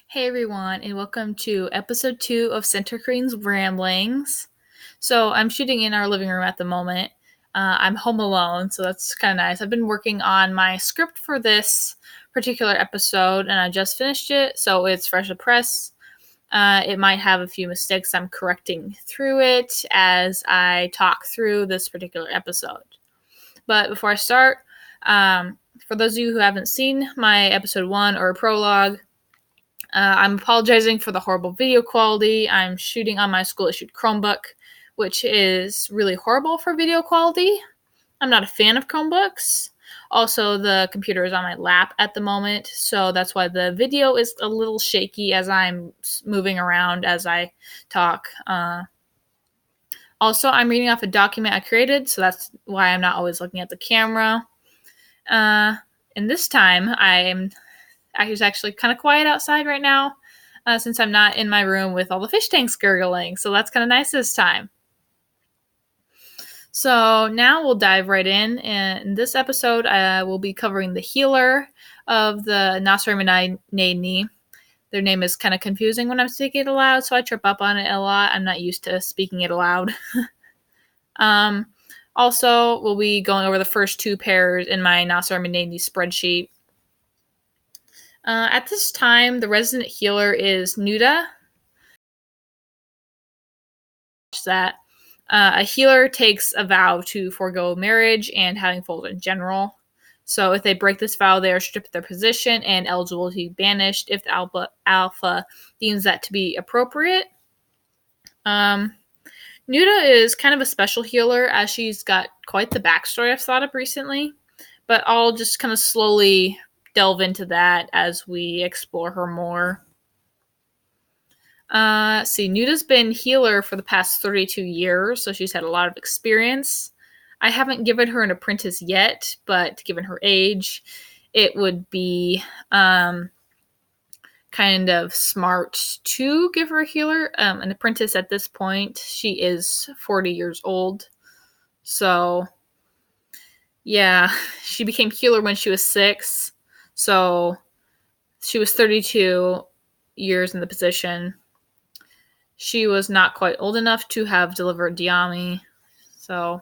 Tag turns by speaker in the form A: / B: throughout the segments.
A: Hey everyone, and welcome to episode 2 of Center Crean's Ramblings. So I'm shooting in our living room at the moment. I'm home alone, so that's kind of nice. I've been working on my script for this particular episode, and I just finished it, so it's fresh to press. It might have a few mistakes. I'm correcting through it as I talk through this particular episode. But before I start, for those of you who haven't seen my episode 1 or prologue, I'm apologizing for the horrible video quality. I'm shooting on my school-issued Chromebook, which is really horrible for video quality. I'm not a fan of Chromebooks. Also, the computer is on my lap at the moment, so that's why the video is a little shaky as I'm moving around as I talk. Also, I'm reading off a document I created, so that's why I'm not always looking at the camera. And this time, it's actually kind of quiet outside right now since I'm not in my room with all the fish tanks gurgling. So that's kind of nice this time. So now we'll dive right in. And in this episode, we'll be covering the healer of the Nacirema Naidni. Their name is kind of confusing when I'm speaking it aloud, so I trip up on it a lot. I'm not used to speaking it aloud. Also, we'll be going over the first 2 pairs in my Nacirema Naidni spreadsheet. At this time, the resident healer is Nuda. That a healer takes a vow to forego marriage and having foals in general. So if they break this vow, they are stripped of their position and eligible to be banished if the alpha deems that to be appropriate. Nuda is kind of a special healer as she's got quite the backstory I've thought up recently, but I'll just kind of slowly delve into that as we explore her more. Nuda's been healer for the past 32 years, so she's had a lot of experience. I haven't given her an apprentice yet, but given her age, it would be kind of smart to give her a healer. An apprentice at this point, she is 40 years old. So, yeah, she became healer when she was 6. So, she was 32 years in the position. She was not quite old enough to have delivered Diami. So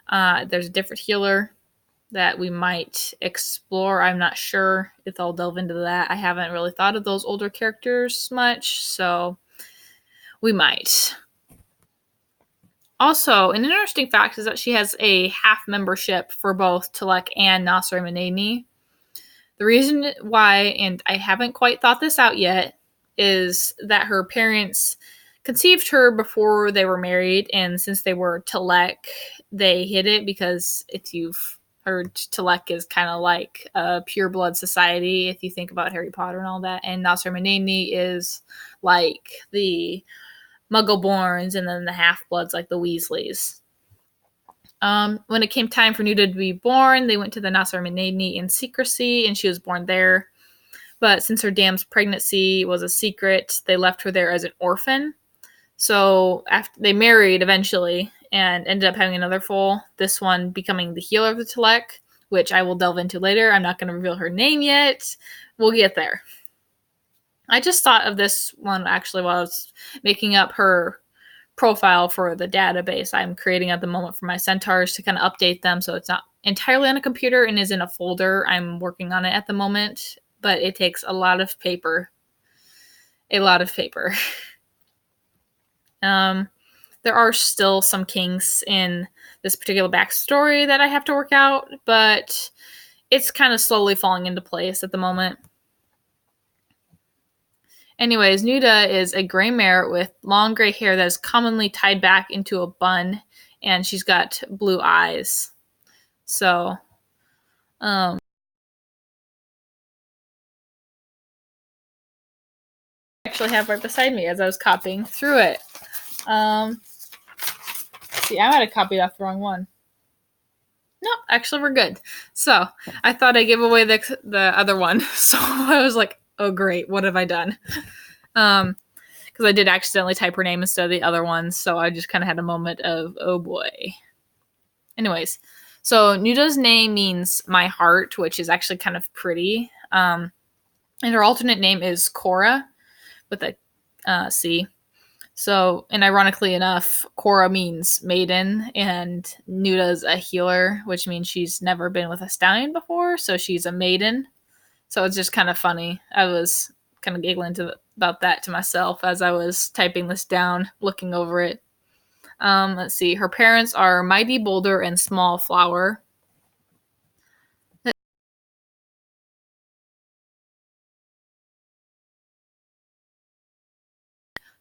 A: there's a different healer that we might explore. I'm not sure if I'll delve into that. I haven't really thought of those older characters much, so we might. Also, an interesting fact is that she has a half membership for both Telek and Nacirema Naidni. The reason why, and I haven't quite thought this out yet, is that her parents conceived her before they were married, and since they were Telek, they hid it because if you've heard, Telek is kind of like a pure blood society if you think about Harry Potter and all that, and Nacirema Naidni is like the Muggle-borns and then the half-bloods like the Weasleys. When it came time for Nuda to be born, they went to the Nacirema Naidni in secrecy, and she was born there. But since her dam's pregnancy was a secret, they left her there as an orphan. So after they married eventually and ended up having another foal, this one becoming the healer of the Telek, which I will delve into later. I'm not going to reveal her name yet. We'll get there. I just thought of this one actually while I was making up her profile for the database I'm creating at the moment for my Centaurs to kind of update them so it's not entirely on a computer and is in a folder. I'm working on it at the moment, but it takes a lot of paper. A lot of paper. There are still some kinks in this particular backstory that I have to work out, but it's kind of slowly falling into place at the moment. Anyways, Nuda is a gray mare with long gray hair that is commonly tied back into a bun, and she's got blue eyes. So, I actually have right beside me as I was copying through it. See, I might have copied off the wrong one. No, actually, we're good. So, I thought I gave away the other one, so I was like, oh great, what have I done? Because I did accidentally type her name instead of the other ones, so I just kind of had a moment of, oh boy. Anyways, so Nuda's name means my heart, which is actually kind of pretty. And her alternate name is Cora with a C. So, and ironically enough, Cora means maiden, and Nuda's a healer, which means she's never been with a stallion before, so she's a maiden. So it's just kind of funny. I was kind of giggling about that to myself as I was typing this down, looking over it. Let's see. Her parents are Mighty Boulder and Small Flower.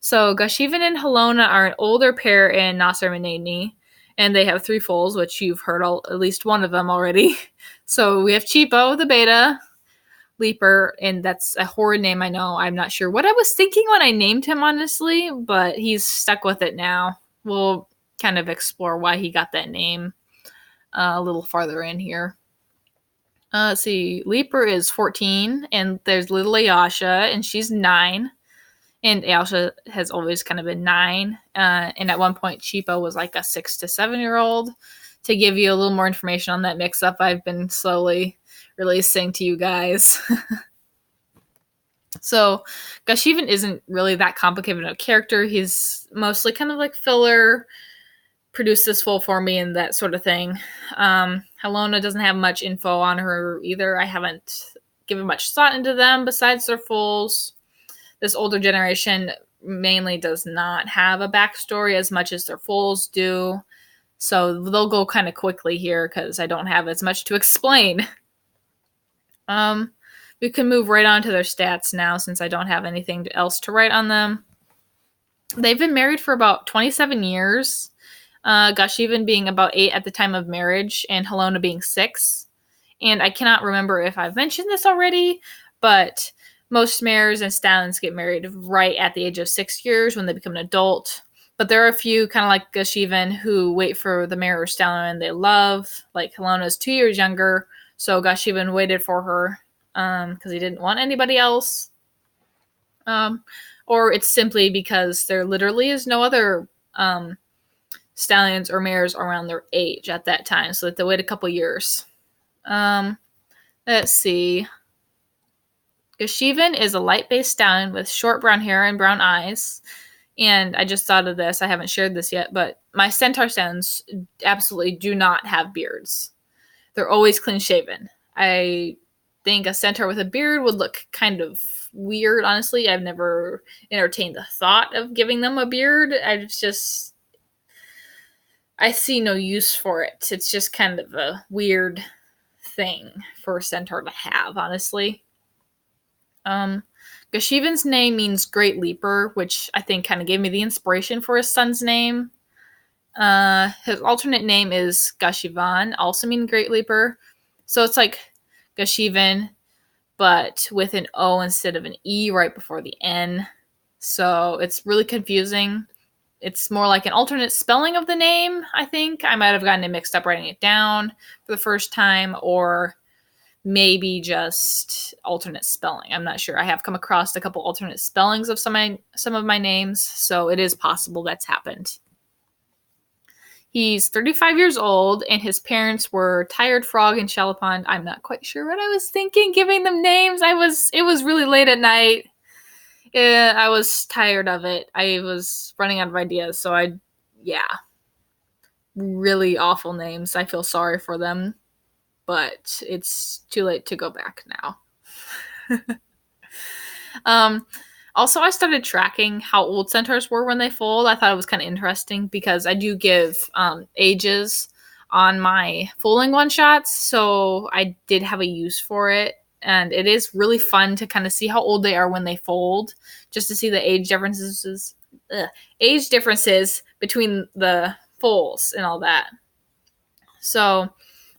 A: So Gashivin and Helona are an older pair in Nacirema Naidni, and they have 3 foals, which you've heard at least one of them already. So we have Cheapo, the beta, Leaper, and that's a horrid name, I know. I'm not sure what I was thinking when I named him, honestly, but he's stuck with it now. We'll kind of explore why he got that name a little farther in here. Let's see. Leaper is 14, and there's little Ayasha, and she's 9. And Ayasha has always kind of been 9. And at one point, Cheapo was like a 6 to 7-year-old. To give you a little more information on that mix-up, I've been slowly releasing to you guys. So, Gashivin isn't really that complicated of a character. He's mostly kind of like filler, produce this foal for me and that sort of thing. Helona doesn't have much info on her either. I haven't given much thought into them besides their foals. This older generation mainly does not have a backstory as much as their foals do. So they'll go kind of quickly here because I don't have as much to explain. We can move right on to their stats now since I don't have anything else to write on them. They've been married for about 27 years. Gashivin being about 8 at the time of marriage, and Helona being 6. And I cannot remember if I've mentioned this already, but most mares and stallions get married right at the age of 6 years when they become an adult. But there are a few, kind of like Gashivin, who wait for the mare or stallion they love. Like Helona's 2 years younger, so Gashivin waited for her because he didn't want anybody else. Or it's simply because there literally is no other stallions or mares around their age at that time, so that they wait a couple years. Let's see. Gashivin is a light-based stallion with short brown hair and brown eyes. And I just thought of this. I haven't shared this yet, but my Centaur stallions absolutely do not have beards. They're always clean-shaven. I think a Centaur with a beard would look kind of weird, honestly. I've never entertained the thought of giving them a beard. I see no use for it. It's just kind of a weird thing for a Centaur to have, honestly. Gashivin's name means Great Leaper, which I think kind of gave me the inspiration for his son's name. His alternate name is Gashivan, also meaning Great Leaper. So it's like Gashivin, but with an O instead of an E right before the N. So it's really confusing. It's more like an alternate spelling of the name, I think. I might have gotten it mixed up writing it down for the first time, or maybe just alternate spelling. I'm not sure. I have come across a couple alternate spellings of some of my names, so it is possible that's happened. He's 35 years old, and his parents were Tired Frog and Shalapond. I'm not quite sure what I was thinking giving them names. It was really late at night. I was tired of it. I was running out of ideas, really awful names. I feel sorry for them, but it's too late to go back now. Also, I started tracking how old centaurs were when they foaled. I thought it was kind of interesting because I do give ages on my foaling one-shots, so I did have a use for it. And it is really fun to kind of see how old they are when they fold, just to see the age differences between the foals and all that. So,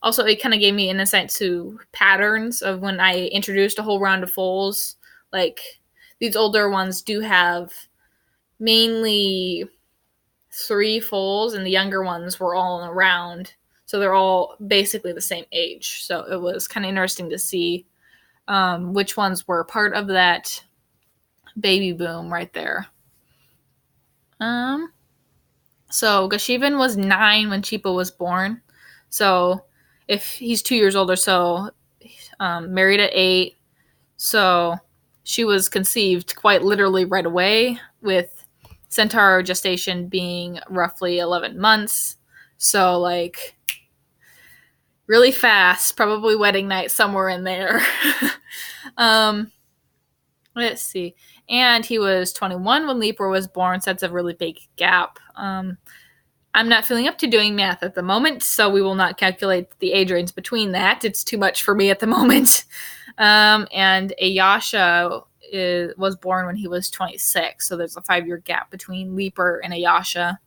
A: also, it kind of gave me an insight to patterns of when I introduced a whole round of foals. Like, these older ones do have mainly 3 foals, and the younger ones were all in a round. So they're all basically the same age. So it was kind of interesting to see which ones were part of that baby boom right there. So Gashivin was 9 when Cheapo was born. So if he's 2 years old or so, married at 8. So she was conceived quite literally right away, with Centaur gestation being roughly 11 months. So, like, really fast, probably wedding night somewhere in there. um, let's see. And he was 21 when Leaper was born, so that's a really big gap. I'm not feeling up to doing math at the moment, so we will not calculate the age range between that. It's too much for me at the moment. And Ayasha was born when he was 26, so there's a 5-year gap between Leaper and Ayasha.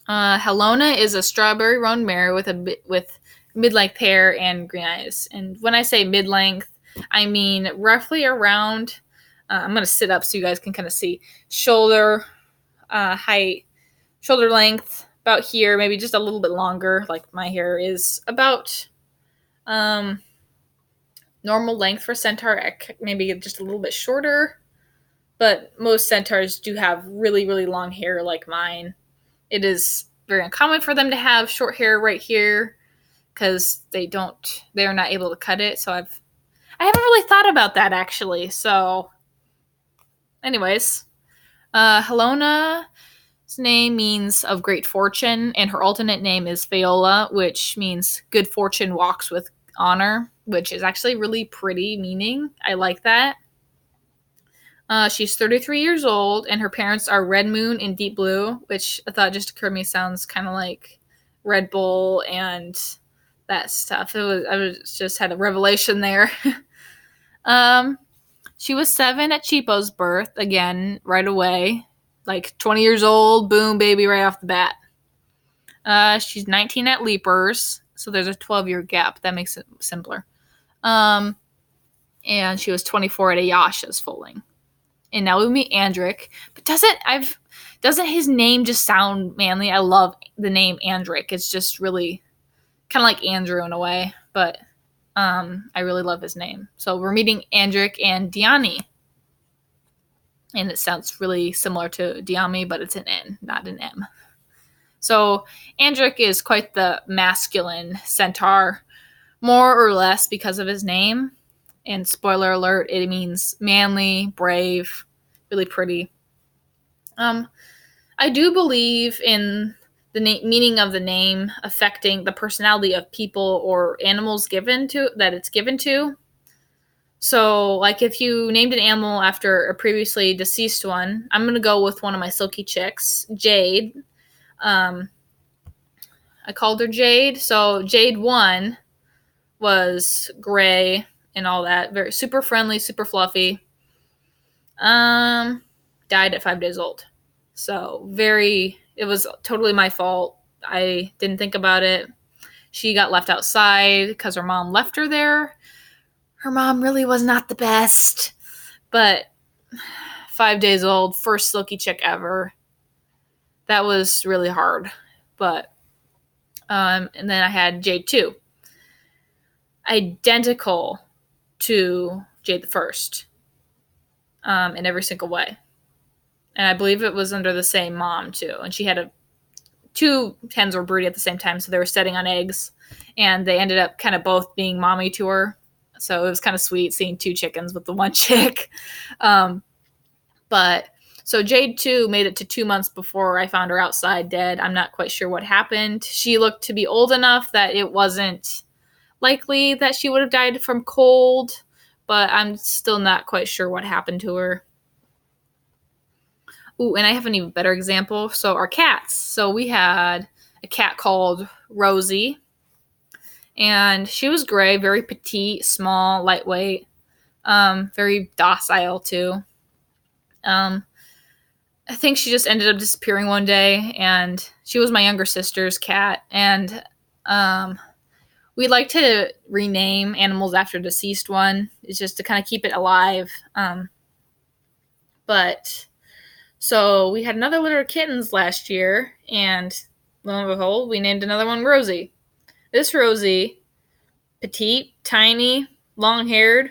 A: Helona is a strawberry roan mare with mid-length hair and green eyes. And when I say mid-length, I mean roughly around. I'm gonna sit up so you guys can kind of see shoulder height, shoulder length about here, maybe just a little bit longer. Like my hair is about normal length for Centaur, maybe just a little bit shorter. But most Centaurs do have really, really long hair like mine. It is very uncommon for them to have short hair right here because they're not able to cut it. So I haven't really thought about that actually. So anyways, Helona's name means of great fortune, and her alternate name is Faola, which means good fortune walks with honor, which is actually really pretty meaning. I like that. She's 33 years old, and her parents are Red Moon and Deep Blue, which I thought just occurred to me sounds kind of like Red Bull and that stuff. I just had a revelation there. She was 7 at Cheapo's birth, again, right away. Like 20 years old, boom, baby, right off the bat. She's 19 at Leapers, so there's a 12-year gap. That makes it simpler. And she was 24 at Ayasha's foaling. And now we meet Andric. But doesn't his name just sound manly? I love the name Andric. It's just really kind of like Andrew in a way, but I really love his name. So we're meeting Andric and Diani. And it sounds really similar to Diami, but it's an N, not an M. So Andric is quite the masculine centaur, more or less because of his name. And spoiler alert, it means manly, brave, really pretty. I do believe in the meaning of the name affecting the personality of people or animals it's given to. So, like, if you named an animal after a previously deceased one, I'm going to go with one of my silky chicks, Jade. I called her Jade. So, Jade 1 was gray and all that. Very super friendly, super fluffy. Died at 5 days old. So, it was totally my fault. I didn't think about it. She got left outside because her mom left her there. Her mom really was not the best, but 5 days old, first silky chick ever. That was really hard. But, and then I had Jade 2. Identical to Jade the First, in every single way. And I believe it was under the same mom, too. And she had two hens were brooding at the same time, so they were setting on eggs. And they ended up kind of both being mommy to her. So it was kind of sweet seeing 2 chickens with the 1 chick. But so Jade 2 made it to 2 months before I found her outside dead. I'm not quite sure what happened. She looked to be old enough that it wasn't likely that she would have died from cold, but I'm still not quite sure what happened to her. Ooh, and I have an even better example. So our cats. So we had a cat called Rosie, and she was gray, very petite, small, lightweight, very docile too. I think she just ended up disappearing one day, and she was my younger sister's cat, and we like to rename animals after a deceased one. It's just to kind of keep it alive. But so we had another litter of kittens last year, and lo and behold, we named another one Rosie. This Rosie, petite, tiny, long-haired,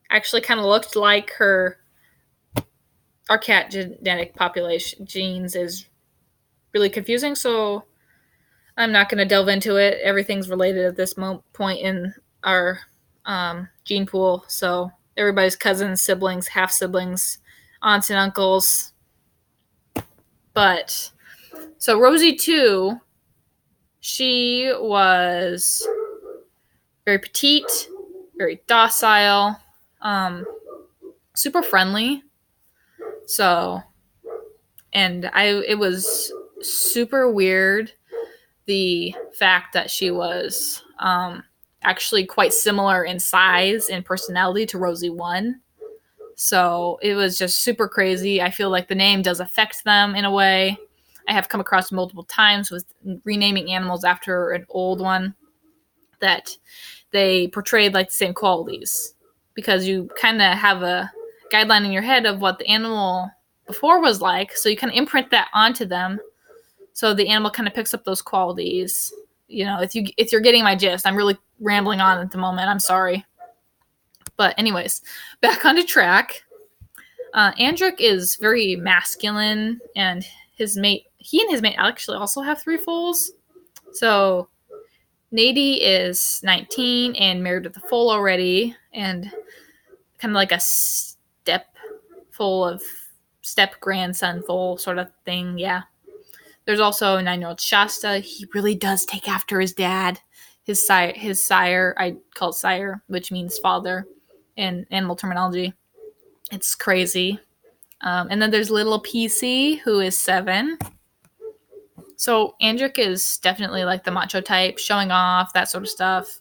A: actually kind of looked like our cat genetic population genes is really confusing, so I'm not going to delve into it. Everything's related at this point in our gene pool, so everybody's cousins, siblings, half siblings, aunts and uncles. But so Rosie too, she was very petite, very docile, super friendly. So, and it was super weird, the fact that she was actually quite similar in size and personality to Rosie 1. So it was just super crazy. I feel like the name does affect them in a way. I have come across multiple times with renaming animals after an old one that they portrayed like the same qualities, because you kind of have a guideline in your head of what the animal before was like, so you kind of imprint that onto them, so the animal kind of picks up those qualities. You know, if you're getting my gist, I'm really rambling on at the moment. I'm sorry, but anyways, back onto track. Andric is very masculine, and he and his mate actually also have 3 foals. So Naidni is 19 and married with a foal already, and kind of like a step grandson foal sort of thing. Yeah. There's also a 9-year-old Shasta. He really does take after his dad. His sire, I call it sire, which means father in animal terminology. It's crazy. And then there's little PC, who is 7. So Andric is definitely like the macho type, showing off, that sort of stuff.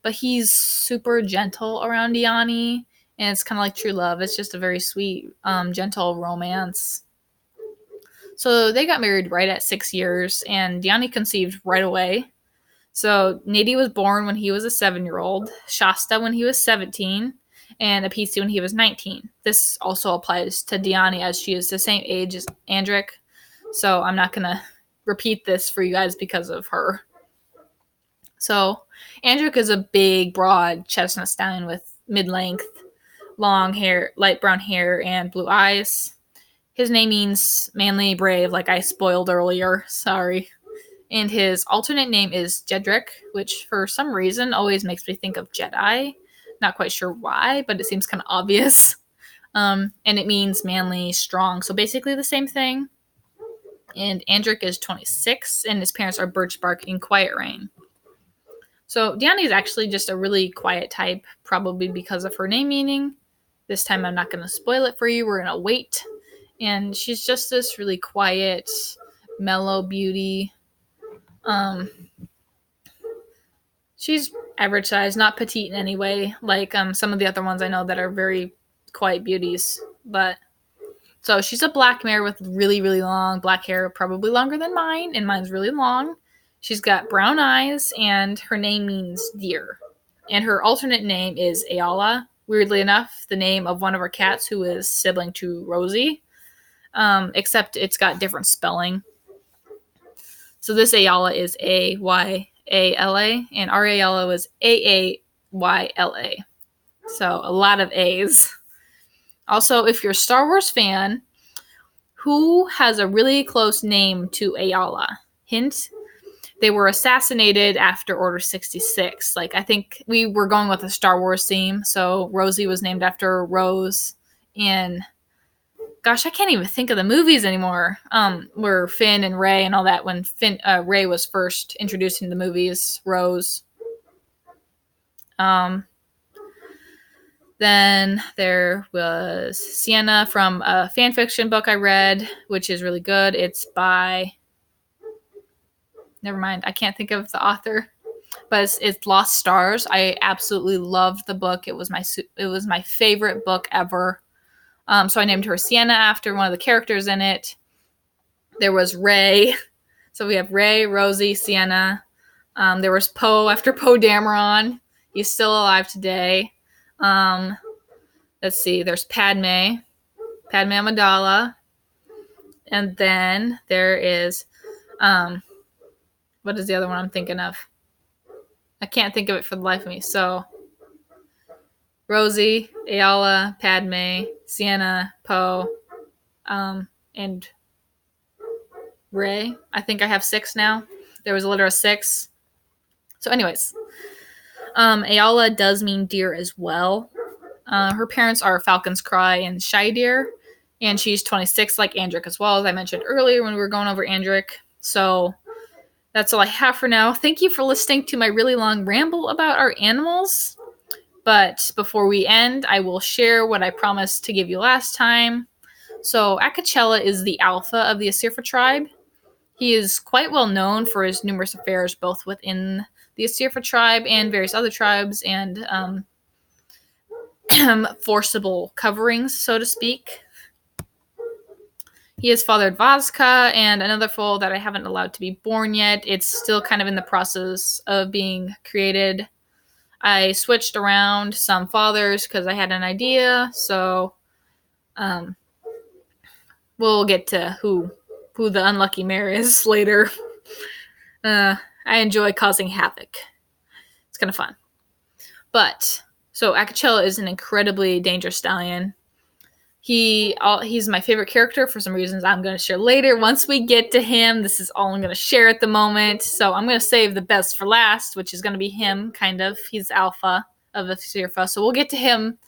A: But he's super gentle around Diani, and it's kind of like true love. It's just a very sweet, gentle romance. So they got married right at 6 years, and Diani conceived right away. So Naidni was born when he was a 7-year-old, Shasta when he was 17, and Apisi when he was 19. This also applies to Diani, as she is the same age as Andric. So I'm not going to repeat this for you guys because of her. So Andric is a big, broad chestnut stallion with mid-length, long hair, light brown hair, and blue eyes. His name means manly, brave, like I spoiled earlier. Sorry. And his alternate name is Jedrick, which for some reason always makes me think of Jedi. Not quite sure why, but it seems kind of obvious. And it means manly, strong. So basically the same thing. And Andric is 26, and his parents are Birch Bark and Quiet Rain. So Diani is actually just a really quiet type, probably because of her name meaning. This time I'm not going to spoil it for you. We're going to wait. And she's just this really quiet, mellow beauty. She's average size, not petite in any way, like some of the other ones I know that are very quiet beauties. But so she's a black mare with really, really long black hair, probably longer than mine, and mine's really long. She's got brown eyes, and her name means deer. And her alternate name is Ayala. Weirdly enough, the name of one of our cats who is sibling to Rosie, except it's got different spelling. So this Ayala is Ayala, and our Ayala was Aayla. So a lot of A's. Also, if you're a Star Wars fan, who has a really close name to Ayala? Hint, they were assassinated after Order 66. Like, I think we were going with a Star Wars theme, so Rosie was named after Rose. And gosh, I can't even think of the movies anymore. Where Finn and Rey and all that, when Rey was first introduced in the movies, Rose. Then there was Sienna from a fan fiction book I read, which is really good. It's by... Never mind, I can't think of the author. But it's Lost Stars. I absolutely loved the book. It was my favorite book ever. So I named her Sienna after one of the characters in it. There was Rey. So we have Rey, Rosie, Sienna. There was Poe after Poe Dameron. He's still alive today. Let's see. There's Padme Amidala. And then there is... what is the other one I'm thinking of? I can't think of it for the life of me. So Rosie, Ayala, Padme, Sienna, Poe, and Rey. I think I have 6 now. There was a litter of 6. So anyways, Ayala does mean deer as well. Her parents are Falcon's Cry and Shydeer, and she's 26 like Andric as well, as I mentioned earlier when we were going over Andric. So that's all I have for now. Thank you for listening to my really long ramble about our animals. But before we end, I will share what I promised to give you last time. So Akachella is the alpha of the Asirfa tribe. He is quite well known for his numerous affairs, both within the Asirfa tribe and various other tribes, and forcible coverings, so to speak. He has fathered Vazka and another foal that I haven't allowed to be born yet. It's still kind of in the process of being created. I switched around some fathers because I had an idea, so we'll get to who the unlucky mare is later. I enjoy causing havoc. It's kind of fun. But, so Akachella is an incredibly dangerous stallion. He's my favorite character for some reasons I'm going to share later. Once we get to him, this is all I'm going to share at the moment. So I'm going to save the best for last, which is going to be him, kind of. He's alpha of the Asirfa. So we'll get to him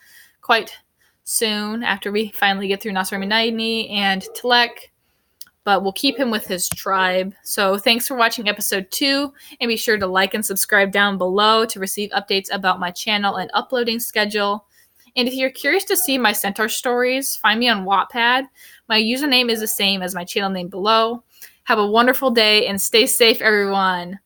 A: quite soon after we finally get through Nacirema Naidni and Telek. But we'll keep him with his tribe. So thanks for watching episode 2, and be sure to like and subscribe down below to receive updates about my channel and uploading schedule. And if you're curious to see my Centaur stories, find me on Wattpad. My username is the same as my channel name below. Have a wonderful day and stay safe, everyone.